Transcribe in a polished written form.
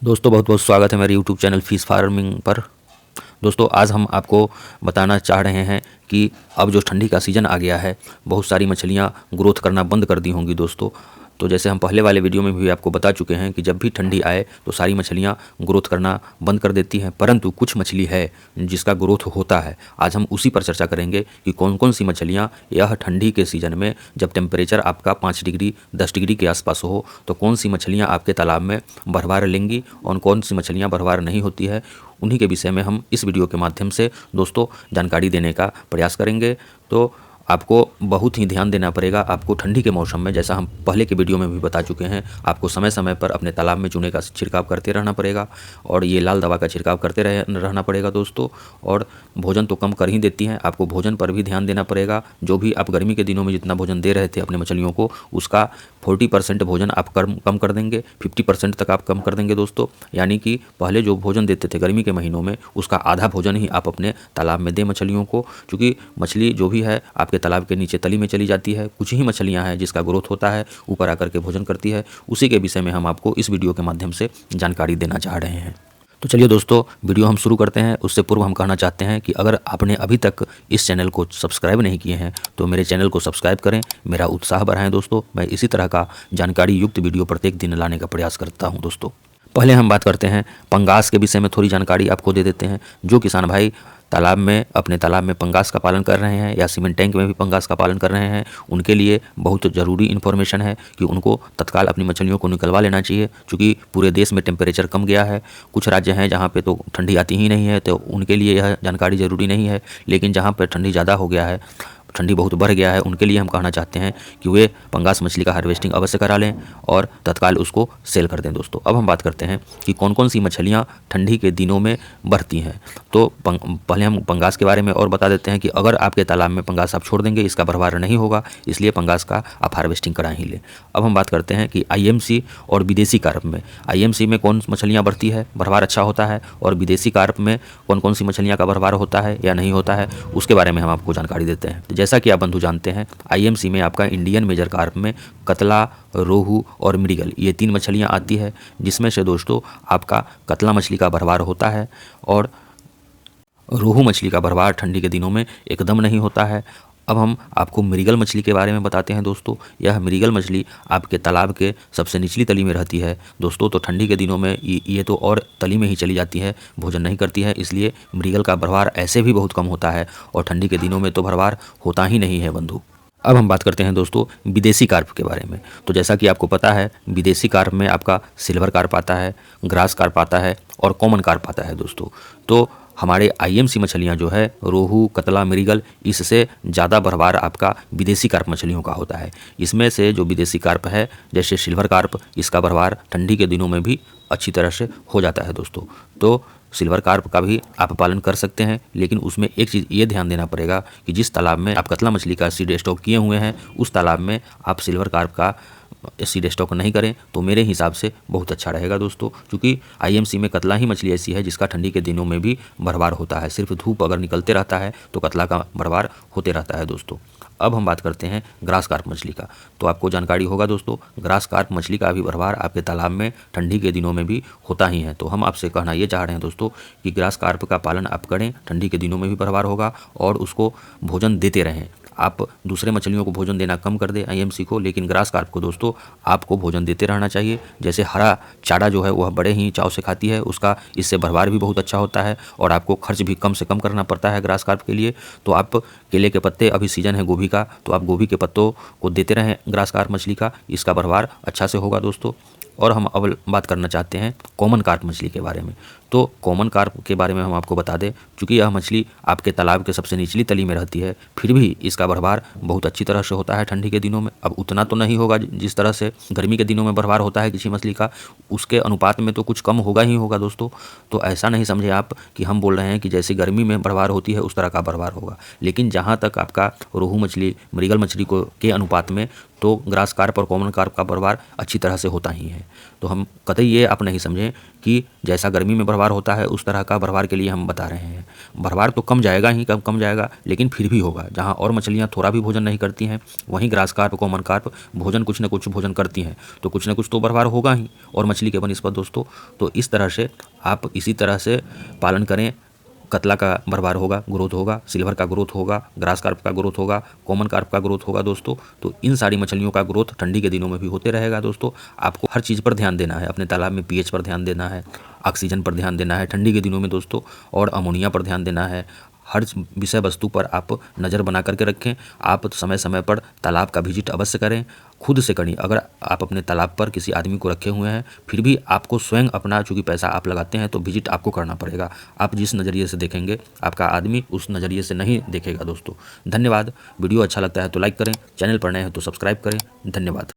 दोस्तों बहुत बहुत स्वागत है मेरे यूट्यूब चैनल फिश फार्मिंग पर। दोस्तों आज हम आपको बताना चाह रहे हैं कि अब जो ठंडी का सीज़न आ गया है, बहुत सारी मछलियां ग्रोथ करना बंद कर दी होंगी दोस्तों। तो जैसे हम पहले वाले वीडियो में भी आपको बता चुके हैं कि जब भी ठंडी आए तो सारी मछलियां ग्रोथ करना बंद कर देती हैं, परंतु कुछ मछली है जिसका ग्रोथ होता है। आज हम उसी पर चर्चा करेंगे कि कौन कौन सी मछलियां यह ठंडी के सीज़न में, जब टेम्परेचर आपका 5 डिग्री 10 डिग्री के आसपास हो, तो कौन सी मछलियां आपके तालाब में भरवार लेंगी और कौन सी मछलियां भरवार नहीं होती है। उन्हीं के विषय में हम इस वीडियो के माध्यम से दोस्तों जानकारी देने का प्रयास करेंगे। तो आपको बहुत ही ध्यान देना पड़ेगा। आपको ठंडी के मौसम में, जैसा हम पहले के वीडियो में भी बता चुके हैं, आपको समय समय पर अपने तालाब में चूने का छिड़काव करते रहना पड़ेगा और ये लाल दवा का छिड़काव करते रहना पड़ेगा दोस्तों। और भोजन तो कम कर ही देती हैं, आपको भोजन पर भी ध्यान देना पड़ेगा। जो भी आप गर्मी के दिनों में जितना भोजन दे रहे थे अपने मछलियों को, उसका 40% भोजन आप कम कर देंगे, 50% तक आप कम कर देंगे दोस्तों। यानी कि पहले जो भोजन देते थे गर्मी के महीनों में, उसका आधा भोजन ही आप अपने तालाब में दें मछलियों को। क्योंकि मछली जो भी है आपके तालाब के नीचे तली में चली जाती है। कुछ ही मछलियां हैं जिसका ग्रोथ होता है, ऊपर आकर के भोजन करती है। उसी के विषय में हम आपको इस वीडियो के माध्यम से जानकारी देना चाह रहे हैं। तो चलिए दोस्तों वीडियो हम शुरू करते हैं। उससे पूर्व हम कहना चाहते हैं कि अगर आपने अभी तक इस चैनल को सब्सक्राइब नहीं किए हैं तो मेरे चैनल को सब्सक्राइब करें, मेरा उत्साह बढ़ाएं दोस्तों। मैं इसी तरह का जानकारी युक्त वीडियो प्रत्येक दिन लाने का प्रयास करता हूं दोस्तों। पहले हम बात करते हैं पंगास के विषय में, थोड़ी जानकारी आपको दे देते हैं। जो किसान भाई तालाब में, अपने तालाब में पंगास का पालन कर रहे हैं या सीमेंट टैंक में भी पंगास का पालन कर रहे हैं, उनके लिए बहुत ज़रूरी इन्फॉर्मेशन है कि उनको तत्काल अपनी मछलियों को निकलवा लेना चाहिए। क्योंकि पूरे देश में टेम्परेचर कम गया है। कुछ राज्य हैं जहाँ पे तो ठंडी आती ही नहीं है, तो उनके लिए यह जानकारी ज़रूरी नहीं है। लेकिन जहाँ पर ठंडी ज़्यादा हो गया है, ठंडी बहुत बढ़ गया है, उनके लिए हम कहना चाहते हैं कि वे पंगास मछली का हार्वेस्टिंग अवश्य करा लें और तत्काल उसको सेल कर दें दोस्तों। अब हम बात करते हैं कि कौन कौन सी मछलियाँ ठंडी के दिनों में बढ़ती हैं। तो पहले हम पंगास के बारे में और बता देते हैं कि अगर आपके तालाब में पंगास आप छोड़ देंगे, इसका भरवार नहीं होगा, इसलिए पंगास का आप हार्वेस्टिंग करा ही लें। अब हम बात करते हैं कि आईएमसी और विदेशी कार्प में, आईएमसी में कौन मछलियाँ बढ़ती है, भरवार अच्छा होता है, और विदेशी कार्प में कौन कौन सी मछलियाँ का भरवार होता है या नहीं होता है, उसके बारे में हम आपको जानकारी देते हैं। जैसा कि आप बंधु जानते हैं, आईएमसी में आपका इंडियन मेजर कार्प में कतला, रोहू और मृगल, ये 3 मछलियां आती है, जिसमें से दोस्तों आपका कतला मछली का भरवार होता है और रोहू मछली का भरवार ठंडी के दिनों में एकदम नहीं होता है। अब हम आपको मृगल मछली के बारे में बताते हैं दोस्तों। यह मृगल मछली आपके तालाब के सबसे निचली तली में रहती है दोस्तों। तो ठंडी के दिनों में ये तो और तली में ही चली जाती है, भोजन नहीं करती है, इसलिए मृगल का भरवार ऐसे भी बहुत कम होता है और ठंडी के दिनों में तो भरवार होता ही नहीं है बंधु। अब हम बात करते हैं दोस्तों विदेशी कार्प के बारे में। तो जैसा कि आपको पता है, विदेशी कार्प में आपका सिल्वर कार्प आता है, ग्रास कार्प आता है और कॉमन कार्प आता है दोस्तों। तो हमारे आईएमसी मछलियां जो है, रोहू, कतला, मृगल, इससे ज़्यादा भरवार आपका विदेशी कार्प मछलियों का होता है। इसमें से जो विदेशी कार्प है, जैसे सिल्वर कार्प, इसका भरवार ठंडी के दिनों में भी अच्छी तरह से हो जाता है दोस्तों। तो सिल्वर कार्प का भी आप पालन कर सकते हैं, लेकिन उसमें एक चीज़ ये ध्यान देना पड़ेगा कि जिस तालाब में आप कतला मछली का सीड स्टॉक किए हुए हैं, उस तालाब में आप सिल्वर कार्प का सीड स्टॉक नहीं करें तो मेरे हिसाब से बहुत अच्छा रहेगा दोस्तों। क्योंकि आईएमसी में कतला ही मछली ऐसी है जिसका ठंडी के दिनों में भी भरवार होता है। सिर्फ धूप अगर निकलते रहता है तो कतला का भरवार होते रहता है दोस्तों। अब हम बात करते हैं ग्रास कार्प मछली का। तो आपको जानकारी होगा दोस्तों, ग्रास कार्प मछली का भी भरवार आपके तालाब में ठंडी के दिनों में भी होता ही है। तो हम आपसे कहना ये चाह रहे हैं दोस्तों कि ग्रास कार्प का पालन आप करें, ठंडी के दिनों में भी भरवार होगा और उसको भोजन देते रहें। आप दूसरे मछलियों को भोजन देना कम कर दें आईएमसी को, लेकिन ग्रास कार्प को दोस्तों आपको भोजन देते रहना चाहिए। जैसे हरा चारा जो है वह बड़े ही चाव से खाती है, उसका इससे भरवार भी बहुत अच्छा होता है और आपको खर्च भी कम से कम करना पड़ता है ग्रास कार्प के लिए। तो आप केले के पत्ते, अभी सीजन है गोभी का, तो आप गोभी के पत्तों को देते रहें ग्रास कार्प मछली का, इसका भरवार अच्छा से होगा दोस्तों। और हम अब बात करना चाहते हैं कॉमन कार्प मछली के बारे में। तो कॉमन कार्प के बारे में हम आपको बता दें, क्योंकि यह मछली आपके तालाब के सबसे निचली तली में रहती है, फिर भी इसका भरवार बहुत अच्छी तरह से होता है ठंडी के दिनों में। अब उतना तो नहीं होगा जिस तरह से गर्मी के दिनों में भरवार होता है किसी मछली का, उसके अनुपात में तो कुछ कम होगा ही होगा दोस्तों। तो ऐसा नहीं समझे आप कि हम बोल रहे हैं कि जैसे गर्मी में भरवार होती है उस तरह का भरवार होगा। लेकिन जहाँ तक आपका रोहू मछली, मृगल मछली को के अनुपात में, तो ग्रास कार्प और कॉमन कार्प का भरवार अच्छी तरह से होता ही है। तो हम कतई ये आप नहीं समझें कि जैसा गर्मी में भरवार भरवार होता है उस तरह का भरवार के लिए हम बता रहे हैं। भरवार तो कम जाएगा ही, कम जाएगा, लेकिन फिर भी होगा। जहाँ और मछलियाँ थोड़ा भी भोजन नहीं करती हैं, वहीं ग्रास कार्प, कॉमन कार्प भोजन कुछ न कुछ भोजन करती हैं, तो कुछ न कुछ तो भरवार होगा ही और मछली के बनिस्पत दोस्तों। तो इस तरह से आप इसी तरह से पालन करें। कतला का भरवार होगा, ग्रोथ होगा, सिल्वर का ग्रोथ होगा, ग्रास कार्प का ग्रोथ होगा, कॉमन कार्प का ग्रोथ होगा दोस्तों। तो इन सारी मछलियों का ग्रोथ ठंडी के दिनों में भी होते रहेगा दोस्तों। आपको हर चीज़ पर ध्यान देना है, अपने तालाब में पीएच पर ध्यान देना है, ऑक्सीजन पर ध्यान देना है ठंडी के दिनों में दोस्तों, और अमोनिया पर ध्यान देना है। हर विषय वस्तु पर आप नज़र बना करके रखें। आप समय समय पर तालाब का विजिट अवश्य करें, खुद से करें। अगर आप अपने तालाब पर किसी आदमी को रखे हुए हैं, फिर भी आपको स्वयं अपना, चूँकि पैसा आप लगाते हैं तो विजिट आपको करना पड़ेगा। आप जिस नज़रिए से देखेंगे आपका आदमी उस नज़रिए से नहीं देखेगा दोस्तों। धन्यवाद। वीडियो अच्छा लगता है तो लाइक करें, चैनल पर नए हैं तो सब्सक्राइब करें। धन्यवाद।